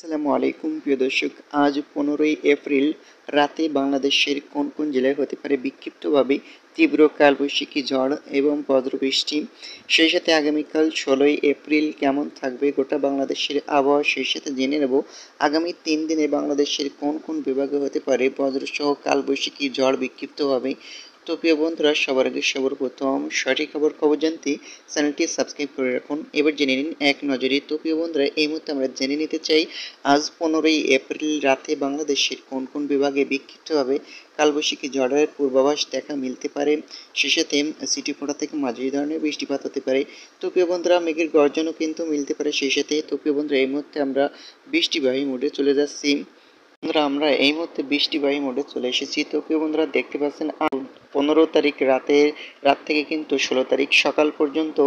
আসসালামু আলাইকুম প্রিয় দর্শক। আজ 15ই এপ্রিল রাতে বাংলাদেশের কোন কোন জেলায় হতে পারে বিক্ষিপ্তভাবে তীব্র কালবৈশাখী ঝড় এবং বজ্রবৃষ্টি। সেই সাথে আগামীকাল 16ই এপ্রিল কেমন থাকবে গোটা বাংলাদেশের আবহাওয়া, সেই সাথে জেনে নেব আগামী 3 দিনে বাংলাদেশের কোন কোন বিভাগে হতে পারে বজ্রসহ কালবৈশাখী ঝড় বিক্ষিপ্তভাবে। তো প্রিয় বন্ধুরা, সবার আগে সর্বপ্রথম সঠিক খবর জানতে চ্যানেলটি সাবস্ক্রাইব করে রাখুন। এবার জেনে নিন এক নজরে। তো প্রিয় বন্ধুরা, এই মুহূর্তে আমরা জেনে নিতে চাই আজ 15ই এপ্রিল রাতে বাংলাদেশের কোন কোন বিভাগে বিক্ষিপ্তভাবে কালবৈশাখী ঝড়ের পূর্বাভাস দেখা মিলতে পারে। সেই সাথে সিটিফোঁটা থেকে মাঝারি ধরনের বৃষ্টিপাত হতে পারে। তো প্রিয় বন্ধুরা, মেঘের গর্জনও কিন্তু মিলতে পারে সেই সাথে। তো প্রিয় বন্ধুরা, এই মুহূর্তে আমরা বৃষ্টিবাহী মোডে চলে যাচ্ছি। বন্ধুরা, আমরা এই মুহূর্তে বৃষ্টিবাহী মোডে চলে এসেছি। তো প্রিয় বন্ধুরা, দেখতে পাচ্ছেন 15 তারিখ রাত থেকে কিন্তু 16 তারিখ সকাল পর্যন্ত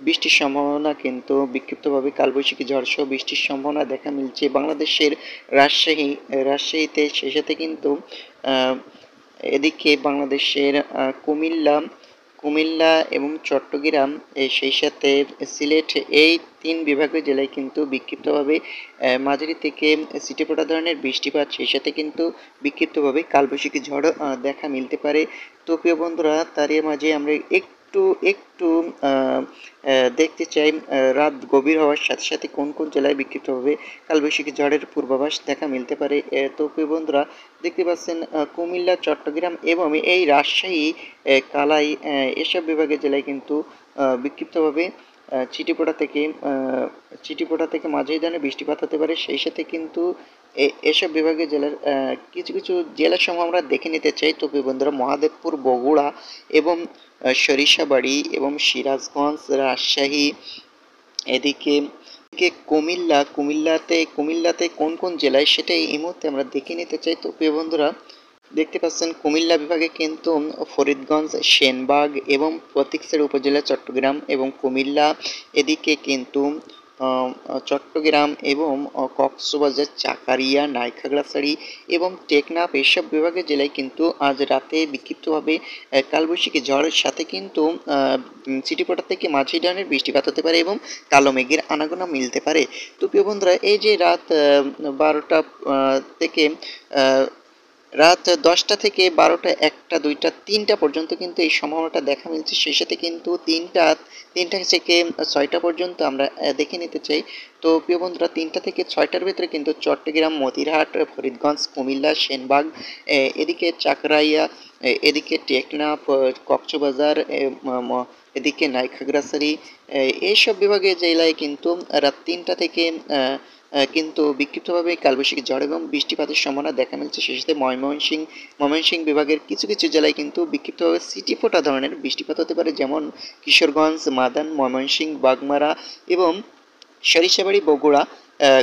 বৃষ্টির সম্ভাবনা, কিন্তু বিক্ষিপ্তভাবে কালবৈশাখী ঝড়সহ বৃষ্টির সম্ভাবনা দেখা মিলছে বাংলাদেশের রাজশাহীতে। সেই সাথে কিন্তু এদিকে বাংলাদেশের কুমিল্লা এবং চট্টগ্রাম, সেই সাথে সিলেট, এই 3 বিভাগীয় জেলায় কিন্তু বিক্ষিপ্তভাবে মাঝারি থেকে ছিটেফোঁটা ধরনের বৃষ্টিপাত, সেই সাথে কিন্তু বিক্ষিপ্তভাবে কালবৈশাখী ঝড় দেখা মিলতে পারে। তো প্রিয় বন্ধুরা, তারই মাঝে আমরা একটু দেখতে চাই রাত গভীর হওয়ার সাথে সাথে কোন কোন জেলায় বিক্ষিপ্তভাবে কালবৈশাখী ঝড়ের পূর্বাভাস দেখা মিলতে পারে। তো প্রিয় বন্ধুরা, দেখতে পাচ্ছেন কুমিল্লা, চট্টগ্রাম এবং এই রাজশাহী, কালাই, এসব বিভাগের জেলায় কিন্তু বিক্ষিপ্তভাবে চিটিপোটা থেকে মাঝারি ধরনের বৃষ্টিপাত হতে পারে। সেই সাথে কিন্তু এসব বিভাগের জেলার কিছু কিছু জেলার সময় আমরা দেখে নিতে চাই। তো বন্ধুরা, মহাদেবপুর, বগুড়া এবং সরিষাবাড়ি এবং সিরাজগঞ্জ, রাজশাহী, এদিকে কুমিল্লাতে কোন কোন জেলায়, সেটা এই মুহূর্তে আমরা দেখে নিতে চাই। তো প্রিয় বন্ধুরা, দেখতে পাচ্ছেন কুমিল্লা বিভাগে কিন্তু ফরিদগঞ্জ, সেনবাগ এবং প্রতীকছড়ি উপজেলা, চট্টগ্রাম এবং কুমিল্লা, এদিকে কিন্তু চট্টগ্রাম এবং কক্সবাজার, চাকারিয়া, নাইখাগড়াছড়ি এবং টেকনাফ, এসব বিভাগের জেলায় কিন্তু আজ রাতে বিক্ষিপ্তভাবে কালবৈশাখী ঝড়ের সাথে কিন্তু ছিটেফোঁটা থেকে মাঝারি ধরনের বৃষ্টিপাত হতে পারে এবং কালো মেঘের আনাগোনা মিলতে পারে। তো প্রিয় বন্ধুরা, এই যে রাত 10টা থেকে 12টা, 1টা, 2টা, 3টা পর্যন্ত কিন্তু এই সম্ভাবনাটা দেখা মিলছে। সেই সাথে কিন্তু 3টা থেকে 6টা পর্যন্ত আমরা দেখে নিতে চাই। তো প্রিয় বন্ধুরা, 3টা থেকে 6টার ভিতরে কিন্তু চট্টগ্রাম, মতিরহাট, ফরিদগঞ্জ, কুমিল্লা, সেনবাগ, এদিকে চাকরাইয়া, এদিকে টেকনাফ, কক্সবাজার, এদিকে নাইখাগড়াছড়ি, এইসব বিভাগের জেলায় কিন্তু রাত 3টা থেকে কিন্তু বিক্ষিপ্তভাবে কালবৈশাখী ঝড় এবং বৃষ্টিপাতের সম্ভাবনা দেখা মিলছে। সেই সাথে ময়মনসিংহ বিভাগের কিছু কিছু জেলায় কিন্তু বিক্ষিপ্তভাবে ছিটেফোঁটা ধরনের বৃষ্টিপাত হতে পারে, যেমন কিশোরগঞ্জ, মাদান, ময়মনসিংহ, বাগমারা এবং সরিষাবাড়ি, বগুড়া,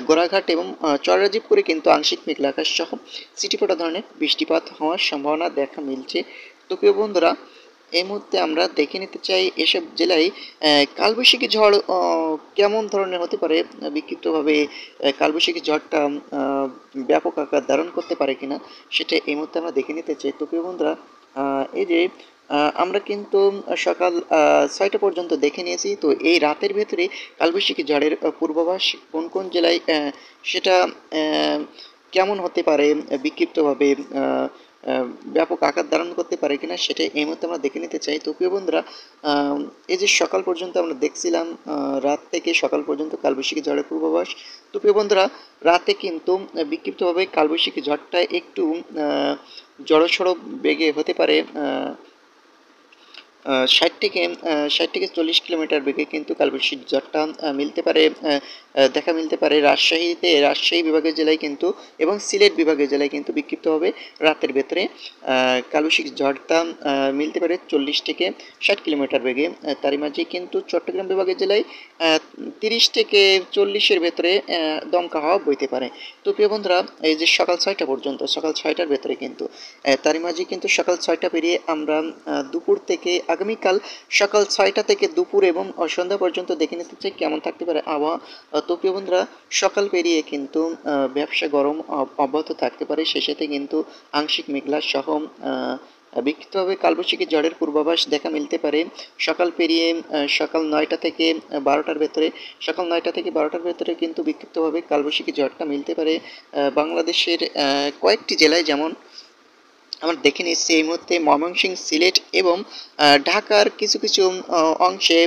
গোড়াঘাট এবং চররাজীবপুরে কিন্তু আংশিক মেঘলা আকাশ সহ ছিটেফোঁটা ধরনের বৃষ্টিপাত হওয়ার সম্ভাবনা দেখা মিলছে। তো প্রিয় বন্ধুরা, এই মুহূর্তে আমরা দেখে নিতে চাই এসব জেলায় কালবৈশাখী ঝড় কেমন ধরনের হতে পারে, বিক্ষিপ্তভাবে কালবৈশাখী ঝড়টা ব্যাপক আকার ধারণ করতে পারে কিনা, সেটা এই মুহূর্তে আমরা দেখে নিতে চাই। তো প্রিয় বন্ধুরা, এই যে আমরা কিন্তু সকাল 6টা পর্যন্ত দেখে নিয়েছি। তো এই রাতের ভেতরে কালবৈশাখী ঝড়ের পূর্বাভাস কোন কোন জেলায়, সেটা কেমন হতে পারে, বিক্ষিপ্তভাবে ব্যাপক আকার ধারণ করতে পারে কিনা, সেটা এই মুহূর্তে আমরা দেখে নিতে চাই। তো প্রিয় বন্ধুরা, এই যে সকাল পর্যন্ত আমরা দেখছিলাম, রাত থেকে সকাল পর্যন্ত কালবৈশাখী ঝড়ের পূর্বাভাস। তো প্রিয় বন্ধুরা, রাতে কিন্তু বিক্ষিপ্তভাবে কালবৈশাখী ঝড়টা একটু জড়সড় বেগে হতে পারে। 60 থেকে 40 কিলোমিটার বেগে কিন্তু কালবৈশাখী ঝড়টা দেখা মিলতে পারে রাজশাহী বিভাগের জেলায় কিন্তু এবং সিলেট বিভাগের জেলায় কিন্তু বিক্ষিপ্তভাবে রাতের ভেতরে কালবৈশাখী ঝড়টা মিলতে পারে 40 থেকে 60 কিলোমিটার বেগে। তারই মাঝে কিন্তু চট্টগ্রাম বিভাগের জেলায় 30 থেকে 40-এর ভেতরে দমকা হাওয়া বইতে পারে। তো প্রিয় বন্ধুরা, এই যে সকাল 6টা পর্যন্ত, সকাল 6টার ভেতরে কিন্তু তারই মাঝে কিন্তু সকাল 6টা পেরিয়ে আমরা দুপুর থেকে আগামীকাল সকাল 6টা থেকে দুপুর এবং সন্ধ্যা পর্যন্ত দেখে নিতে চাই কেমন থাকতে পারে আবহাওয়া। তো প্রিয় বন্ধুরা, সকাল পেরিয়ে কিন্তু ব্যবসা গরম অব্যাহত থাকতে পারে, সেই সাথে কিন্তু আংশিক মেঘলা সহ বিক্ষিপ্তভাবে কালবৈশাখী ঝড়ের পূর্বাভাস দেখা মিলতে পারে সকাল পেরিয়ে সকাল 9টা থেকে 12টার ভেতরে। সকাল 9টা থেকে 12টার ভেতরে কিন্তু বিক্ষিপ্তভাবে কালবৈশাখী ঝড়টা মিলতে পারে বাংলাদেশের কয়েকটি জেলায়, যেমন আমরা দেখে নিচ্ছি এই মুহূর্তে ময়মনসিংহ, সিলেট এবং ঢাকার কিছু কিছু অংশে,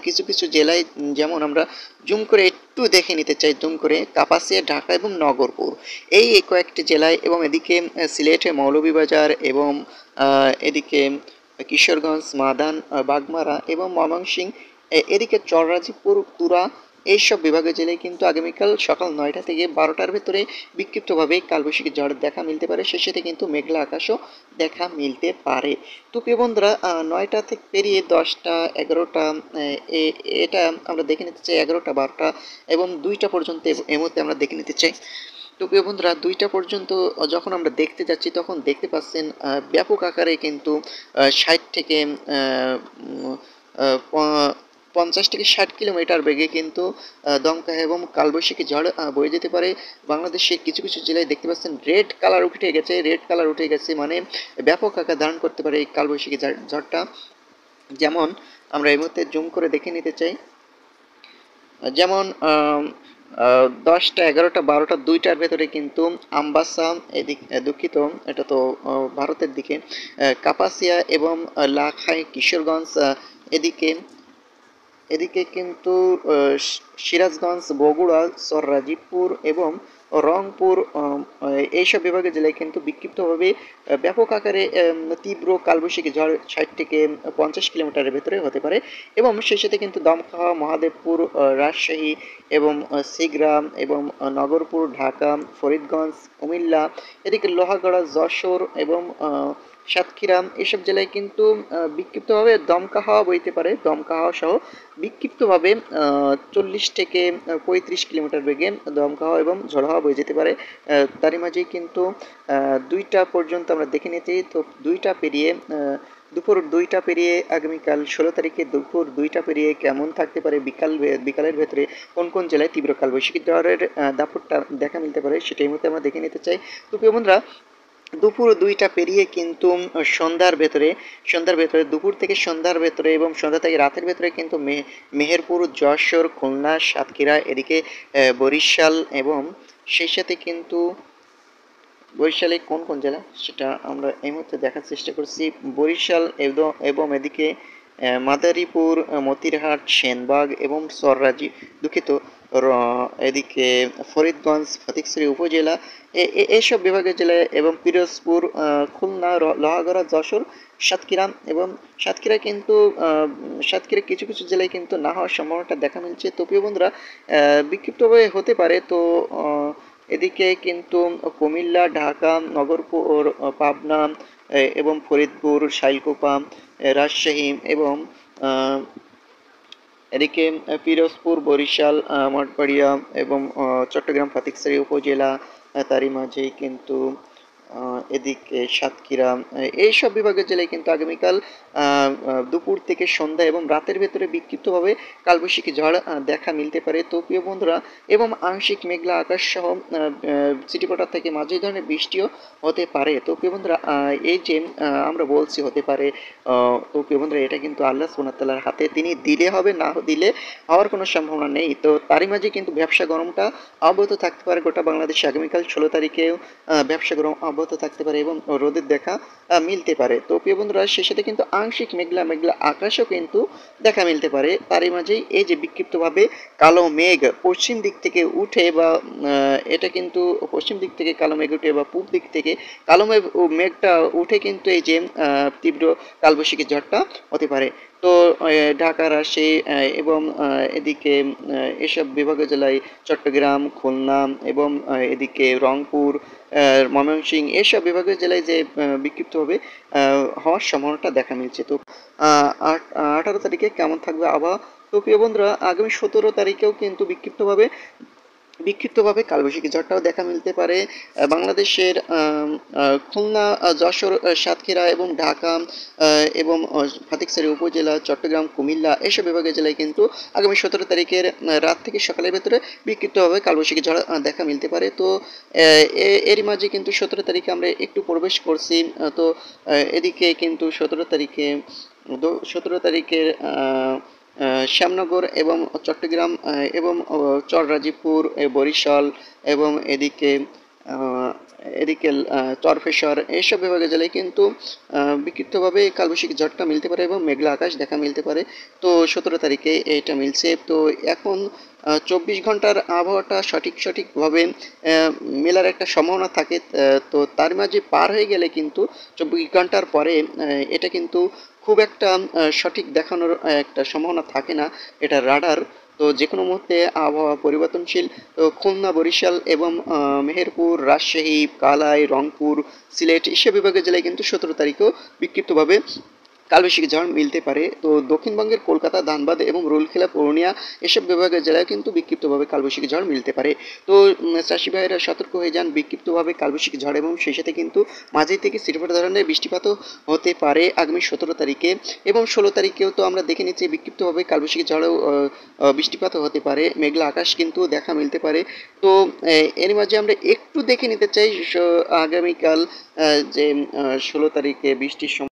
কিছু কিছু জেলায়, যেমন আমরা জুম করে একটু দেখে নিতে চাই, জুম করে কাপাসিয়া, ঢাকা এবং নগরপুর, এই কয়েকটি জেলায়, এবং এদিকে সিলেটে মৌলভীবাজার এবং এদিকে কিশোরগঞ্জ, মাদান, বাগমারা এবং ময়মনসিংহ, এদিকে চররাজিপুর, তুরা, এইসব বিভাগের জেলায় কিন্তু আগামীকাল সকাল 9টা থেকে 12টার ভেতরে বিক্ষিপ্তভাবে কালবৈশাখী ঝড় দেখা মিলতে পারে। সেই সাথে কিন্তু মেঘলা আকাশও দেখা মিলতে পারে। তো প্রিয় বন্ধুরা, 9টা থেকে পেরিয়ে 10টা, 11টা, এটা আমরা দেখে নিতে চাই, 11টা, 12টা এবং 2টা পর্যন্ত এই মুহূর্তে আমরা দেখে নিতে চাই। তো প্রিয় বন্ধুরা, 2টা পর্যন্ত যখন আমরা দেখতে যাচ্ছি তখন দেখতে পাচ্ছেন ব্যাপক আকারে কিন্তু 60 থেকে 50 থেকে 60 কিলোমিটার বেগে কিন্তু দমকা এবং কালবৈশাখী ঝড় বয়ে যেতে পারে। বাংলাদেশের কিছু কিছু জেলায় দেখতে পাচ্ছেন রেড কালার উঠে গেছে, রেড কালার উঠে গেছে, মানে ব্যাপক আকার ধারণ করতে পারে এই কালবৈশাখী ঝড়টা। যেমন আমরা এই মুহূর্তে জুম করে দেখে নিতে চাই, যেমন 10টা, 11টা, 12টা, 2টার ভেতরে কিন্তু আমবাসা, এদিক দুঃখিত, এটা তো ভারতের দিকে, কাপাসিয়া এবং লাখাই, কিশোরগঞ্জ, এদিকে এদিকে কিন্তু সিরাজগঞ্জ, বগুড়া, চররাজিপুর এবং রংপুর, এইসব বিভাগের জেলায় কিন্তু বিক্ষিপ্তভাবে ব্যাপক আকারে তীব্র কালবৈশাখী ঝড় 60 থেকে 50 কিলোমিটারের ভেতরে হতে পারে। এবং সেই সাথে কিন্তু দমকা, মহাদেবপুর, রাজশাহী এবং সিগ্রাম এবং নগরপুর, ঢাকা, ফরিদগঞ্জ, কুমিল্লা, এদিকে লোহাগড়া, যশোর এবং সাতক্ষীরা, এসব জেলায় কিন্তু বিক্ষিপ্তভাবে দমকা হাওয়া বইতে পারে। দমকা হাওয়া সহ বিক্ষিপ্তভাবে 40 থেকে 35 কিলোমিটার বেগে দমকা হাওয়া এবং ঝড়ো হাওয়া বয়ে যেতে পারে। তারই মাঝেই কিন্তু 2টা পর্যন্ত আমরা দেখে নিতে। তো 2টা পেরিয়ে দুপুর 2টা পেরিয়ে আগামীকাল 16 তারিখে দুপুর 2টা পেরিয়ে কেমন থাকতে পারে, বিকালের ভেতরে কোন কোন জেলায় তীব্র কালবৈশাখী ঝড়ের দাপটটা দেখা মিলতে পারে, সেটাই মধ্যে আমরা দেখে নিতে চাই। তো প্রিয় বন্ধুরা, দুপুর 2টা পেরিয়ে কিন্তু সন্ধ্যার ভেতরে দুপুর থেকে সন্ধ্যার ভেতরে এবং সন্ধ্যা থেকে রাতের ভেতরে কিন্তু মেহেরপুর, যশোর, খুলনা, সাতক্ষীরা, এদিকে বরিশাল এবং সেই সাথে কিন্তু বরিশালে কোন কোন জেলা সেটা আমরা এই মুহূর্তে দেখার চেষ্টা করছি। বরিশাল এবং এদিকে মাদারীপুর, মতিরহাট, সেনবাগ এবং দুঃখিত, এদিকে ফরিদগঞ্জ, ফটিকছড়ি উপজেলা, এইসব বিভাগের জেলায় এবং পিরোজপুর, খুলনা, লোহাগড়া, যশোর, সাতক্ষীরা এবং সাতক্ষীরা কিছু কিছু জেলায় কিন্তু না হওয়ার সম্ভাবনাটা দেখা মিলছে। তো প্রিয় বন্ধুরা, বিক্ষিপ্তভাবে হতে পারে। তো এদিকে কিন্তু কুমিল্লা, ঢাকা, নগরপুর, পাবনা এবং ফরিদপুর, শাইলকুপা, রাজশাহী এবং এদিকে পিরোজপুর, বরিশাল, মঠবাড়িয়া এবং চট্টগ্রাম, ফটিকছড়ি উপজেলা, তারই মাঝেই কিন্তু এদিকে সাতক্ষীরা, এইসব বিভাগের জেলায় কিন্তু আগামীকাল দুপুর থেকে সন্ধ্যা এবং রাতের ভেতরে বিক্ষিপ্তভাবে কালবৈশাখী ঝড় দেখা মিলতে পারে। তো প্রিয় বন্ধুরা, এবং আংশিক মেঘলা আকাশ সহ ছিটেফোঁটা থেকে মাঝারি ধরনের বৃষ্টিও হতে পারে। তো প্রিয় বন্ধুরা, এই যে আমরা বলছি হতে পারে, তো প্রিয় বন্ধুরা, এটা কিন্তু আল্লাহ সুবহানাহু ওয়া তাআলার হাতে, তিনি দিলে হবে, না দিলে হওয়ার কোনো সম্ভাবনা নেই। তো তারই মাঝে কিন্তু ব্যবসা গরমটা অব্যাহত থাকতে পারে গোটা বাংলাদেশে। আগামীকাল 16 তারিখেও ব্যবসা গরম অব্যাহত থাকতে পারে এবং রোদের দেখা মিলতে পারে। তো প্রিয় বন্ধুরা, সেই সাথে কিন্তু আংশিক মেঘলা মেঘলা আকাশও কিন্তু দেখা মিলতে পারে। তারই মাঝেই এই যে বিক্ষিপ্তভাবে কালো মেঘ পশ্চিম দিক থেকে উঠে, বা এটা কিন্তু পশ্চিম দিক থেকে কালো মেঘ উঠে বা পূব দিক থেকে কালো মেঘটা উঠে কিন্তু এই যে তীব্র কালবৈশাখী ঝড়টা হতে পারে। তো ঢাকা, রাজশাহী এবং এদিকে এসব বিভাগীয় জেলায় চট্টগ্রাম, খুলনা এবং এদিকে রংপুর, ময়মনসিংহ, এসব বিভাগীয় জেলায় যে বিক্ষিপ্তভাবে হওয়ার সম্ভাবনাটা দেখা মিলছে। তো 18 তারিখে কেমন থাকবে আবহাওয়া? তো প্রিয় বন্ধুরা, আগামী 17 তারিখেও কিন্তু বিক্ষিপ্তভাবে বিক্ষিপ্তভাবে কালবৈশাখী ঝড়টাও দেখা মিলতে পারে বাংলাদেশের খুলনা, যশোর, সাতক্ষীরা এবং ঢাকা এবং ফটিকছড়ি উপজেলা, চট্টগ্রাম, কুমিল্লা এসব বিভাগের জেলায় কিন্তু আগামী 17 তারিখের রাত থেকে সকালের ভেতরে বিক্ষিপ্তভাবে কালবৈশাখী ঝড় দেখা মিলতে পারে। তো এরই মাঝে কিন্তু 17 তারিখে আমরা একটু প্রবেশ করছি। তো এদিকে কিন্তু 17 তারিখে 17 তারিখের শ্যামনগর এবং চট্টগ্রাম এবং চররাজীবপুর, বরিশাল এবং আহ, এদিকে চরফেশর এইসব বিভাগের জেলায় কিন্তু বিক্ষিপ্তভাবে কালবৈশাখী ঝড়টা মিলতে পারে এবং মেঘলা আকাশ দেখা মিলতে পারে। তো 17 তারিখে এটা মিলছে। তো এখন 24 ঘন্টার আবহাওয়াটা সঠিকভাবে মেলার একটা সম্ভাবনা থাকে। তো তার মাঝে পার হয়ে গেলে কিন্তু 24 ঘন্টার পরে এটা কিন্তু খুব একটা সঠিক দেখানোর একটা সম্ভাবনা থাকে না, এটা রাডার। তো যে কোনো মুহূর্তে আবহাওয়া পরিবর্তনশীল। তো খুলনা, বরিশাল এবং মেহেরপুর, রাজশাহী, কালাই, রংপুর, সিলেট এসব বিভাগের জেলায় কিন্তু 17 তারিখেও বিক্ষিপ্তভাবে কালবৈশাখী ঝড় মিলতে পারে। তো দক্ষিণবঙ্গের কলকাতা, ধানবাদ এবং রুলখেলা, পূর্ণিয়া এসব বিভাগের জেলায় কিন্তু বিক্ষিপ্তভাবে কালবৈশাখী ঝড় মিলতে পারে। তো চাষি ভাইয়েরা সতর্ক হয়ে যান, বিক্ষিপ্তভাবে কালবৈশাখী ঝড় এবং সেই সাথে কিন্তু মাঝে থেকে ছিটেফোঁটা ধরনের বৃষ্টিপাতও হতে পারে আগামী 17 তারিখে এবং 16 তারিখেও। তো আমরা দেখে নিচ্ছি বিক্ষিপ্তভাবে কালবৈশাখী ঝড়েও বৃষ্টিপাতও হতে পারে, মেঘলা আকাশ কিন্তু দেখা মিলতে পারে। তো এর মাঝে আমরা একটু দেখে নিতে চাই আগামীকাল যে 16 তারিখে বৃষ্টির